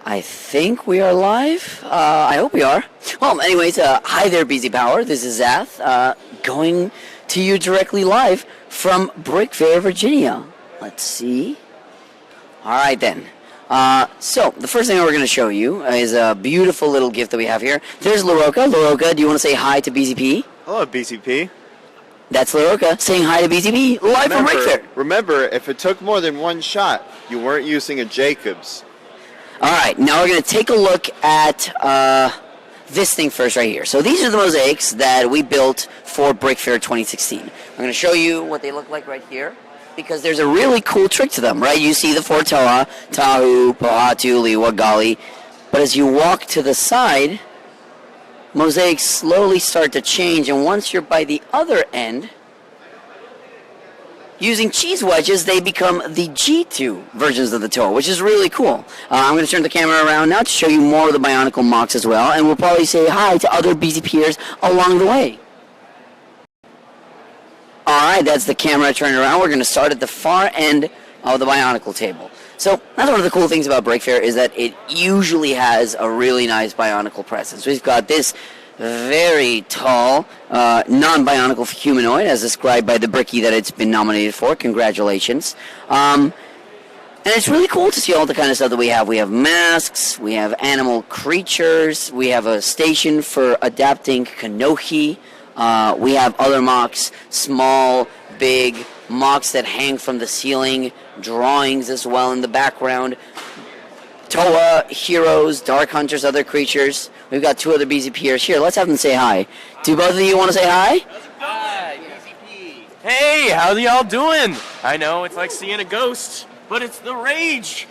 I think we are live. I hope we are. Well, anyways, hi there, BZPower. This is Zath, going to you directly live from BrickFair, Virginia. Let's see. All right, then. So, the first thing we're going to show you is a beautiful little gift that we have here. There's Laroka. Laroka, do you want to say hi to BZP? Hello, BZP. That's Laroka saying hi to BZP live from BrickFair. Remember, if it took more than one shot, you weren't using a Jacobs. All right, now we're going to take a look at this thing first right here. So these are the mosaics that we built for BrickFair 2016. I'm going to show you what they look like right here because there's a really cool trick to them, right? You see the four toa, tahu, pohatu, liwa, gali. But as you walk to the side, mosaics slowly start to change, and once you're by the other end, using cheese wedges, they become the G2 versions of the toe, which is really cool. I'm going to turn the camera around now to show you more of the Bionicle mocks as well, and we'll probably say hi to other BZPers along the way. Alright, that's the camera turned around. We're going to start at the far end of the Bionicle table. So, that's one of the cool things about BrickFair is that it usually has a really nice Bionicle presence. We've got this very tall, non-bionicle humanoid, as described by the Brickie that it's been nominated for. Congratulations. And it's really cool to see all the kind of stuff that we have. We have masks, we have animal creatures, we have a station for adapting Kanohi, we have other mocks, small, big, mocks that hang from the ceiling, drawings as well in the background, Toa, heroes, dark hunters, other creatures. We've got two other BZPers here. Let's have them say hi. Do both of you want to say hi? Hi, BZP. Hey, how y'all doing? I know it's like seeing a ghost, but it's the rage.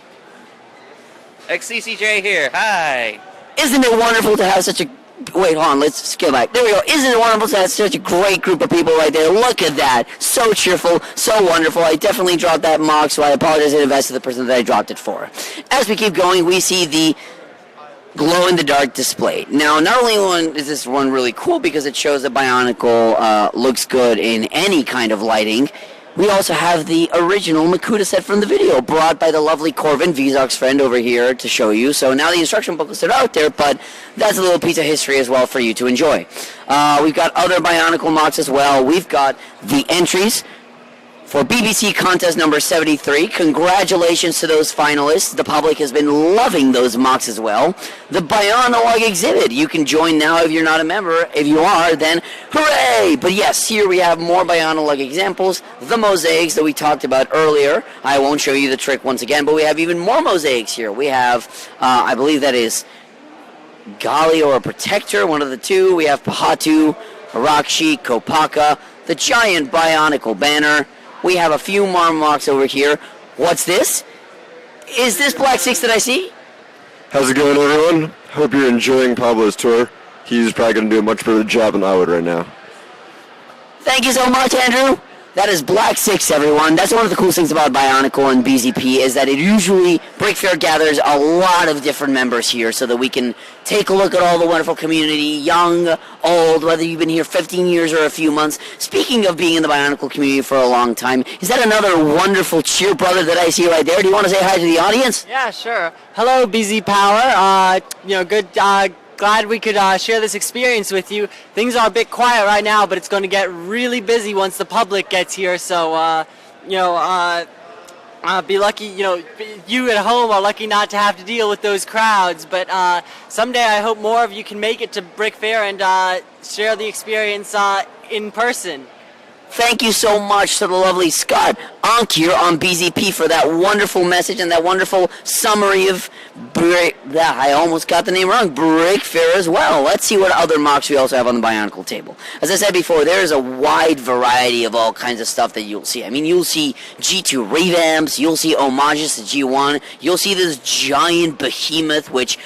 XCCJ here. Hi. Isn't it wonderful to have such a... Wait, hold on. Let's scale back. There we go. Isn't it wonderful to have such a great group of people right there? Look at that. So cheerful. So wonderful. I definitely dropped that mock, so I apologize in advance to the person that I dropped it for. As we keep going, we see the glow-in-the-dark display. Now, not only is this one really cool because it shows that Bionicle looks good in any kind of lighting, we also have the original Makuta set from the video, brought by the lovely Corvin, Vizok's friend over here, to show you. So now the instruction booklets are out there, but that's a little piece of history as well for you to enjoy. We've got other Bionicle mocks as well. We've got the entries for BBC contest number 73. Congratulations to those finalists. The public has been loving those mocks as well. The Bionolog exhibit. You can join now if you're not a member. If you are, then hooray! But yes, here we have more Bionolog examples. The mosaics that we talked about earlier. I won't show you the trick once again, but we have even more mosaics here. We have, I believe that is Gali or a Protector, one of the two. We have Pahatu, Arakshi, Kopaka, the giant Bionicle banner. We have a few more mocks over here. What's this? Is this Black Six that I see? How's it going, everyone? Hope you're enjoying Pablo's tour. He's probably going to do a much better job than I would right now. Thank you so much, Andrew. That is Black Six, everyone. That's one of the coolest things about Bionicle and BZP is that it usually, BrickFair gathers a lot of different members here so that we can take a look at all the wonderful community, young, old, whether you've been here 15 years or a few months. Speaking of being in the Bionicle community for a long time, is that another wonderful cheer brother that I see right there? Do you want to say hi to the audience? Yeah, sure. Hello, BZPower. Good. Glad we could share this experience with you. Things are a bit quiet right now, but it's going to get really busy once the public gets here. So, be lucky. You at home are lucky not to have to deal with those crowds. But someday, I hope more of you can make it to BrickFair and share the experience in person. Thank you so much to the lovely Scott Onk here on BZP for that wonderful message and that wonderful summary of I almost got the name wrong, BrickFair as well. Let's see what other mocks we also have on the Bionicle table. As I said before, there is a wide variety of all kinds of stuff that you'll see. I mean, you'll see G2 revamps, you'll see homages to G1, you'll see this giant behemoth, which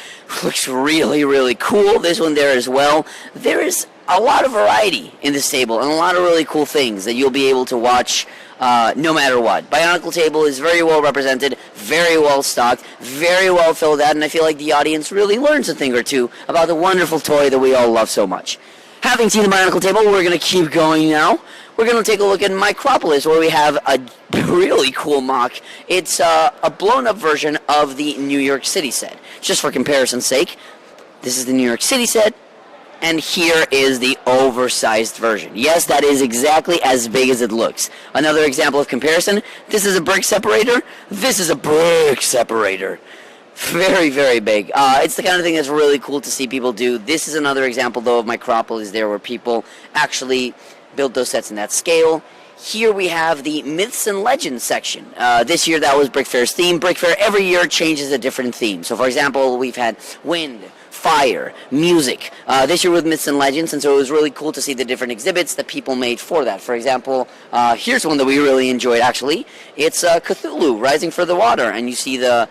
looks really, really cool. This one there as well. There is a lot of variety in this table and a lot of really cool things that you'll be able to watch no matter what. Bionicle table is very well represented, very well stocked, very well filled out, and I feel like the audience really learns a thing or two about the wonderful toy that we all love so much. Having seen the Bionicle table, we're going to keep going now. We're going to take a look at Micropolis, where we have a really cool mock. It's a blown-up version of the New York City set. Just for comparison's sake, this is the New York City set, and here is the oversized version. Yes, that is exactly as big as it looks. Another example of comparison, this is a brick separator, this is a brick separator. Very, very big. It's the kind of thing that's really cool to see people do. This is another example, though, of Micropolis there, where people actually build those sets in that scale. Here we have the Myths and Legends section. This year that was BrickFair's theme. BrickFair every year changes a different theme. So, for example, we've had wind, fire, music. This year with Myths and Legends, and so it was really cool to see the different exhibits that people made for that. For example, here's one that we really enjoyed, actually. It's Cthulhu, Rising for the Water, and you see the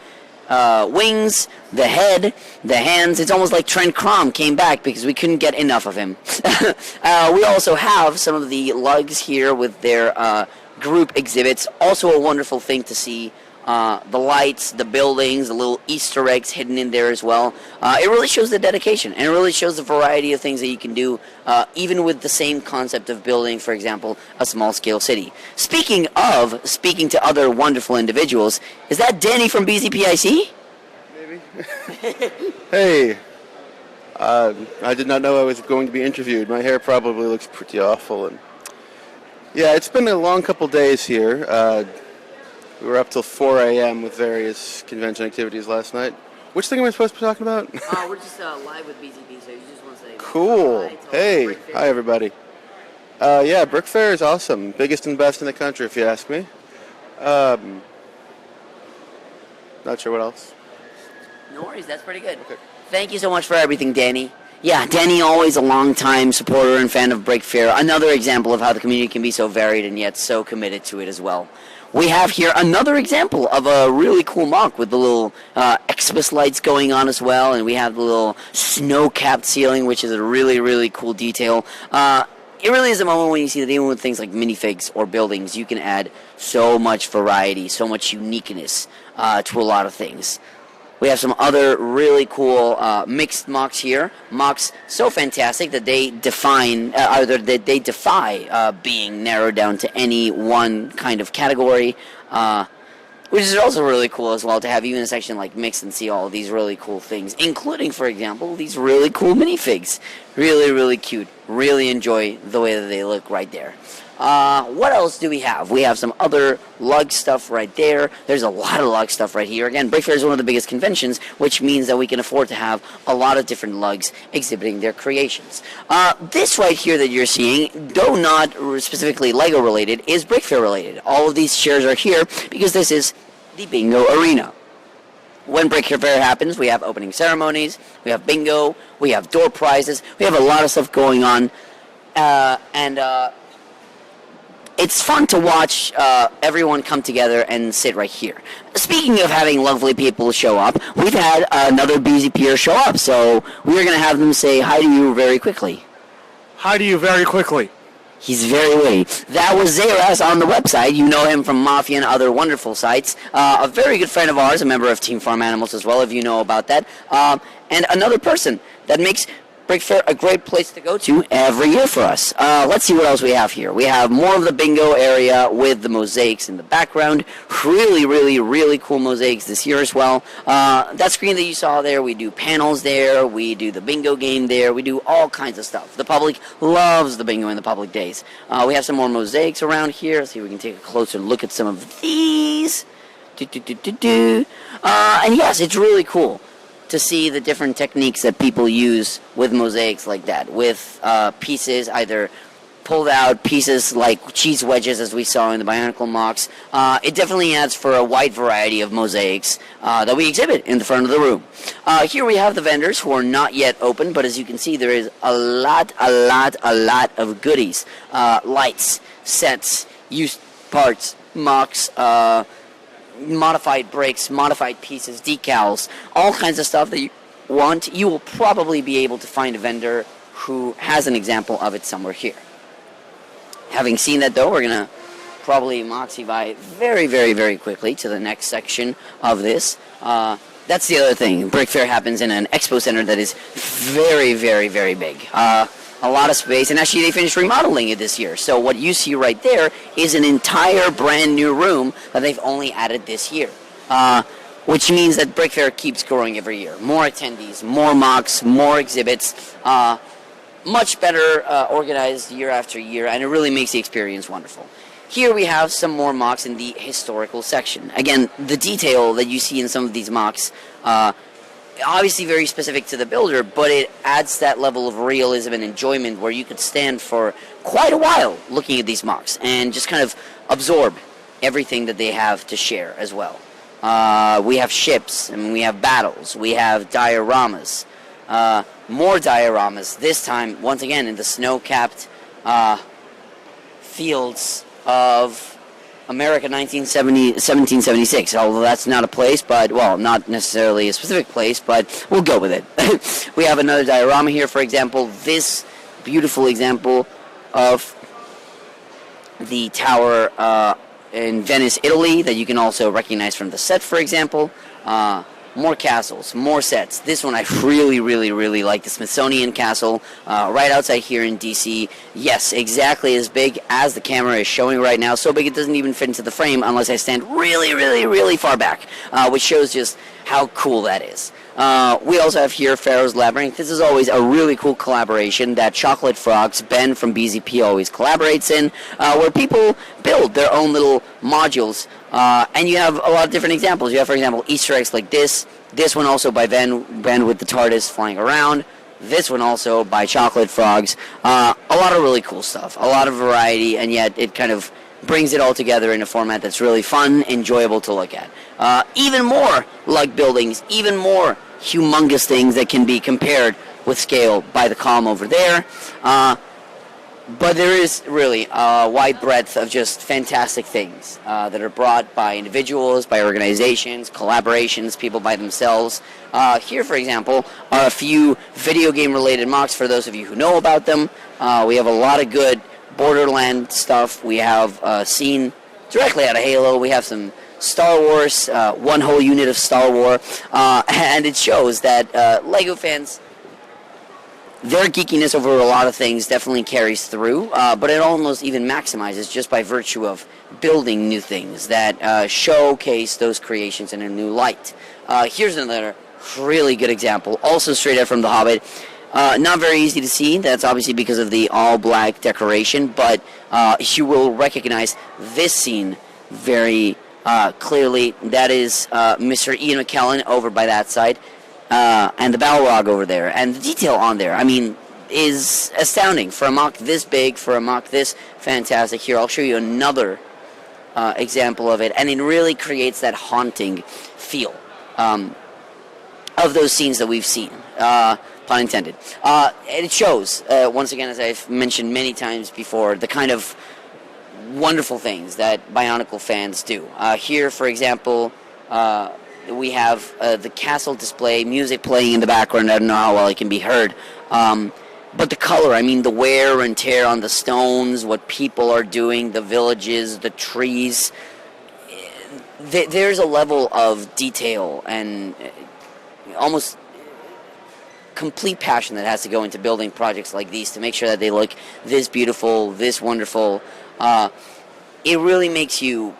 wings, the head, the hands. It's almost like Trent Crom came back because we couldn't get enough of him. We also have some of the lugs here with their group exhibits. Also a wonderful thing to see. The lights, the buildings, the little Easter eggs hidden in there as well. It really shows the dedication, and it really shows the variety of things that you can do, even with the same concept of building, for example, a small-scale city. Speaking to other wonderful individuals, is that Danny from BZPIC? Maybe. Hey, I did not know I was going to be interviewed. My hair probably looks pretty awful, and yeah, it's been a long couple days here. We were up till 4 a.m. with various convention activities last night. Which thing am I supposed to be talking about? We're just live with BZP, so you just want to say... Cool. Hey, hi everybody. Yeah, BrickFair is awesome. Biggest and best in the country, if you ask me. Not sure what else. No worries, that's pretty good. Okay. Thank you so much for everything, Danny. Yeah, Danny, always a long-time supporter and fan of BrickFair. Another example of how the community can be so varied and yet so committed to it as well. We have here another example of a really cool mock with the little Xmas lights going on as well, and we have the little snow-capped ceiling, which is a really, really cool detail. It really is a moment when you see that even with things like minifigs or buildings, you can add so much variety, so much uniqueness to a lot of things. We have some other really cool mixed mocks here. Mocks so fantastic that they defy being narrowed down to any one kind of category, which is also really cool as well to have even a section like mixed and see all of these really cool things, including, for example, these really cool minifigs. Really, really cute. Really enjoy the way that they look right there. What else do we have? We have some other lug stuff right there. There's a lot of lug stuff right here. Again, BrickFair is one of the biggest conventions, which means that we can afford to have a lot of different lugs exhibiting their creations. This right here that you're seeing, though not specifically Lego related, is BrickFair related. All of these chairs are here because this is the bingo arena. When BrickFair happens, we have opening ceremonies, we have bingo, we have door prizes, we have a lot of stuff going on, it's fun to watch everyone come together and sit right here. Speaking of having lovely people show up, we've had another BZPer show up, so we're going to have them say hi to you very quickly. Hi to you very quickly. He's very witty. That was Zeras on the website. You know him from Mafia and other wonderful sites. A very good friend of ours, a member of Team Farm Animals as well, if you know about that. And another person that makes BrickFair a great place to go to every year for us. Let's see what else we have here. We have more of the bingo area with the mosaics in the background. Really, really, really cool mosaics this year as well. That screen that you saw there, we do panels there, we do the bingo game there, we do all kinds of stuff. The public loves the bingo in the public days. We have some more mosaics around here. Let's see if we can take a closer look at some of these. And yes, it's really cool to see the different techniques that people use with mosaics like that, with pieces, either pulled out pieces like cheese wedges as we saw in the Bionicle mocks. It definitely adds for a wide variety of mosaics that we exhibit in the front of the room. Here we have the vendors who are not yet open, but as you can see, there is a lot of goodies. Lights, sets, used parts, mocks, modified brakes, modified pieces, decals, all kinds of stuff that you want. You will probably be able to find a vendor who has an example of it somewhere here. Having seen that, though, we're going to probably moxie by very, very, very quickly to the next section of this. That's the other thing. BrickFair happens in an expo center that is very, very, very big. a lot of space, and actually they finished remodeling it this year. So what you see right there is an entire brand new room that they've only added this year, which means that BrickFair keeps growing every year. More attendees, more mocks, more exhibits, much better organized year after year, and it really makes the experience wonderful. Here we have some more mocks in the historical section. Again, the detail that you see in some of these mocks, obviously very specific to the builder, but it adds that level of realism and enjoyment where you could stand for quite a while looking at these mocks and just kind of absorb everything that they have to share as well. We have ships, and we have battles, we have dioramas, more dioramas, this time, once again, in the snow-capped fields of America 1776, although that's not a place, but, well, not necessarily a specific place, but we'll go with it. We have another diorama here, for example, this beautiful example of the tower in Venice, Italy, that you can also recognize from the set, for example. More castles, more sets. This one I really, really, really like, the Smithsonian Castle, right outside here in DC. Yes, exactly as big as the camera is showing right now. So big it doesn't even fit into the frame unless I stand really, really, really far back, which shows just how cool that is. We also have here Pharaoh's Labyrinth. This is always a really cool collaboration that Chocolate Frogs, Ben from BZP, always collaborates in, where people build their own little modules. And you have a lot of different examples. You have, for example, Easter eggs like this. This one also by Ben with the TARDIS flying around. This one also by Chocolate Frogs. A lot of really cool stuff. A lot of variety, and yet it kind of brings it all together in a format that's really fun, enjoyable to look at. Even more like buildings, even more humongous things that can be compared with scale by the column over there. But there is really a wide breadth of just fantastic things that are brought by individuals, by organizations, collaborations, people by themselves. Here, for example, are a few video game-related mocks for those of you who know about them. We have a lot of good Borderland stuff. We have a scene directly out of Halo. We have some Star Wars, one whole unit of Star Wars, and it shows that LEGO fans, their geekiness over a lot of things definitely carries through, but it almost even maximizes just by virtue of building new things that showcase those creations in a new light. Here's another really good example, also straight out from The Hobbit. Not very easy to see, that's obviously because of the all-black decoration, but you will recognize this scene very clearly. That is Mr. Ian McKellen over by that side. And the Balrog over there, and the detail on there, I mean, is astounding for a mock this big, for a mock this fantastic. Here, I'll show you another example of it, and it really creates that haunting feel of those scenes that we've seen, pun intended. And it shows, once again, as I've mentioned many times before, the kind of wonderful things that Bionicle fans do. Here, for example, we have the castle display, music playing in the background. I don't know how well it can be heard. But the color, I mean, the wear and tear on the stones, what people are doing, the villages, the trees. There's a level of detail and almost complete passion that has to go into building projects like these to make sure that they look this beautiful, this wonderful. It really makes you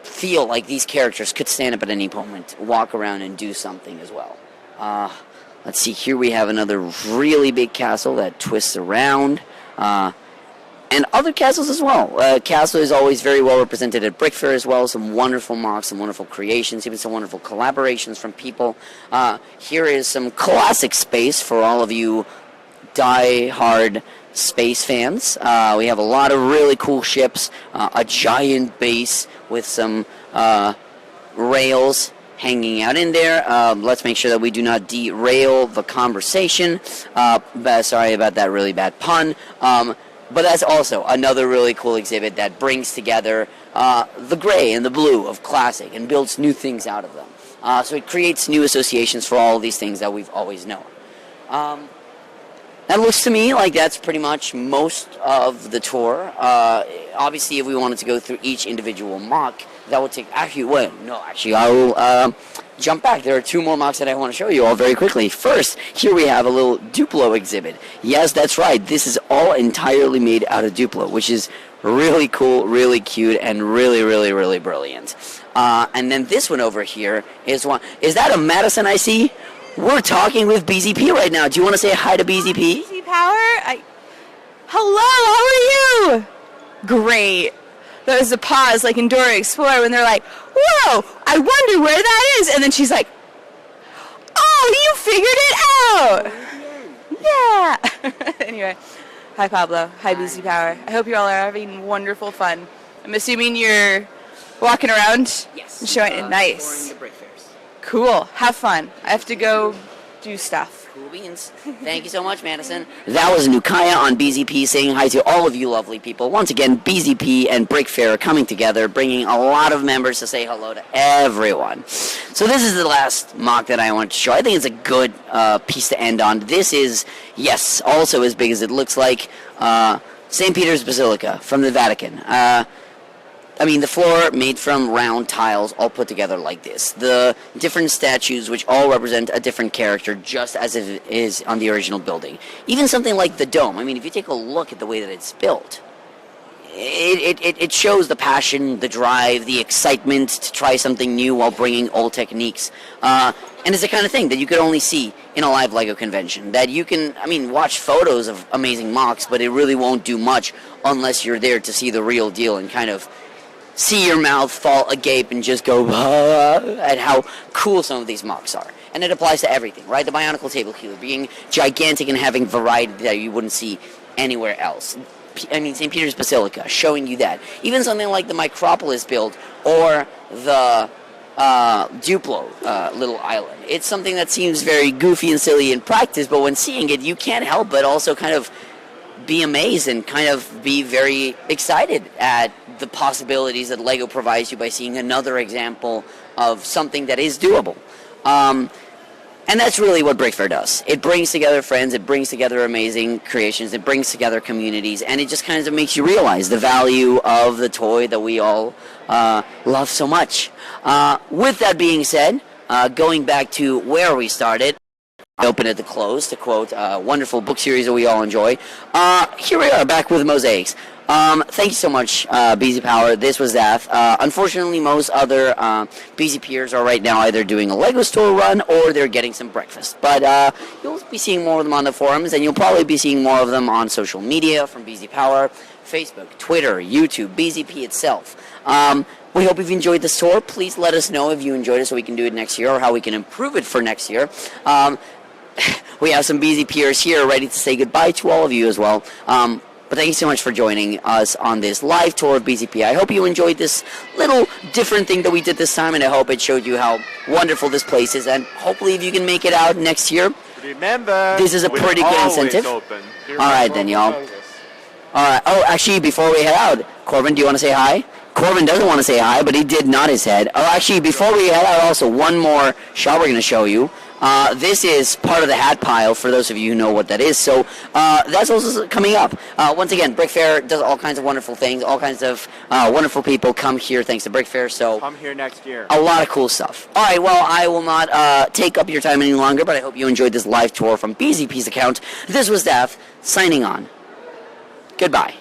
feel like these characters could stand up at any moment, walk around and do something as well. Let's see, here we have another really big castle that twists around, and other castles as well. Castle is always very well represented at BrickFair as well. Some wonderful mocks, some wonderful creations, even some wonderful collaborations from people. Here is some classic space for all of you die-hard space fans. We have a lot of really cool ships, a giant base with some rails hanging out in there. Let's make sure that we do not derail the conversation. Sorry about that really bad pun. But that's also another really cool exhibit that brings together the gray and the blue of classic and builds new things out of them. So it creates new associations for all of these things that we've always known. That looks to me like that's pretty much most of the tour. Obviously, if we wanted to go through each individual mock, that would take... Actually, I will jump back. There are two more mocks that I want to show you all very quickly. First, here we have a little Duplo exhibit. Yes, that's right. This is all entirely made out of Duplo, which is really cool, really cute, and really, really, really brilliant. And then this one over here is one. Is that a Madison I see? We're talking with BZP right now. Do you want to say hi to BZP? BZPower? Hello, how are you? Great. There was a pause, like in Dora Explorer, when they're like, whoa, I wonder where that is. And then she's like, oh, you figured it out. Yeah. Anyway, hi, Pablo. Hi, BZPower. I hope you all are having wonderful fun. I'm assuming you're walking around? Yes. And showing it. Nice. Touring the BrickFairs. Cool. Have fun. I have to go do stuff. Cool beans. Thank you so much, Madison. That was Nukaya on BZP saying hi to all of you lovely people. Once again, BZP and BrickFair are coming together, bringing a lot of members to say hello to everyone. So this is the last mock that I want to show. I think it's a good piece to end on. This is, yes, also as big as it looks like, St. Peter's Basilica from the Vatican. The floor made from round tiles all put together like this. The different statues which all represent a different character just as it is on the original building. Even something like the dome. If you take a look at the way that it's built, it shows the passion, the drive, the excitement to try something new while bringing old techniques. And it's the kind of thing that you could only see in a live LEGO convention. That you can, watch photos of amazing mocks, but it really won't do much unless you're there to see the real deal and kind of see your mouth fall agape and just go at how cool some of these mocks are. And it applies to everything, right? The Bionicle Table Cube being gigantic and having variety that you wouldn't see anywhere else. St. Peter's Basilica, showing you that. Even something like the Micropolis build or the Duplo little island. It's something that seems very goofy and silly in practice, but when seeing it, you can't help but also kind of be amazed and kind of be very excited at the possibilities that LEGO provides you by seeing another example of something that is doable. And that's really what BrickFair does. It brings together friends, it brings together amazing creations, it brings together communities, and it just kind of makes you realize the value of the toy that we all love so much. With that being said, going back to where we started, open at the close, to quote a wonderful book series that we all enjoy. Here we are, back with Mosaics. Thank you so much, BZPower. This was Zaf. Unfortunately, most other BZPers are right now either doing a LEGO store run or they're getting some breakfast. But you'll be seeing more of them on the forums, and you'll probably be seeing more of them on social media from BZPower, Facebook, Twitter, YouTube, BZP itself. We hope you've enjoyed the store. Please let us know if you enjoyed it so we can do it next year or how we can improve it for next year. We have some BZPers here ready to say goodbye to all of you as well. But thank you so much for joining us on this live tour of BZP. I hope you enjoyed this little different thing that we did this time, and I hope it showed you how wonderful this place is. And hopefully if you can make it out next year, Remember, this is a pretty good incentive. All right then, y'all. All right. Oh, actually, before we head out, Corbin, do you want to say hi? Corbin doesn't want to say hi, but he did nod his head. Oh, actually, before we head out, also one more shot we're going to show you. This is part of the hat pile, for those of you who know what that is. So that's also coming up. Once again, BrickFair does all kinds of wonderful things. All kinds of wonderful people come here thanks to BrickFair. So come here next year. A lot of cool stuff. All right, well, I will not take up your time any longer, but I hope you enjoyed this live tour from BZP's account. This was Daph, signing on. Goodbye.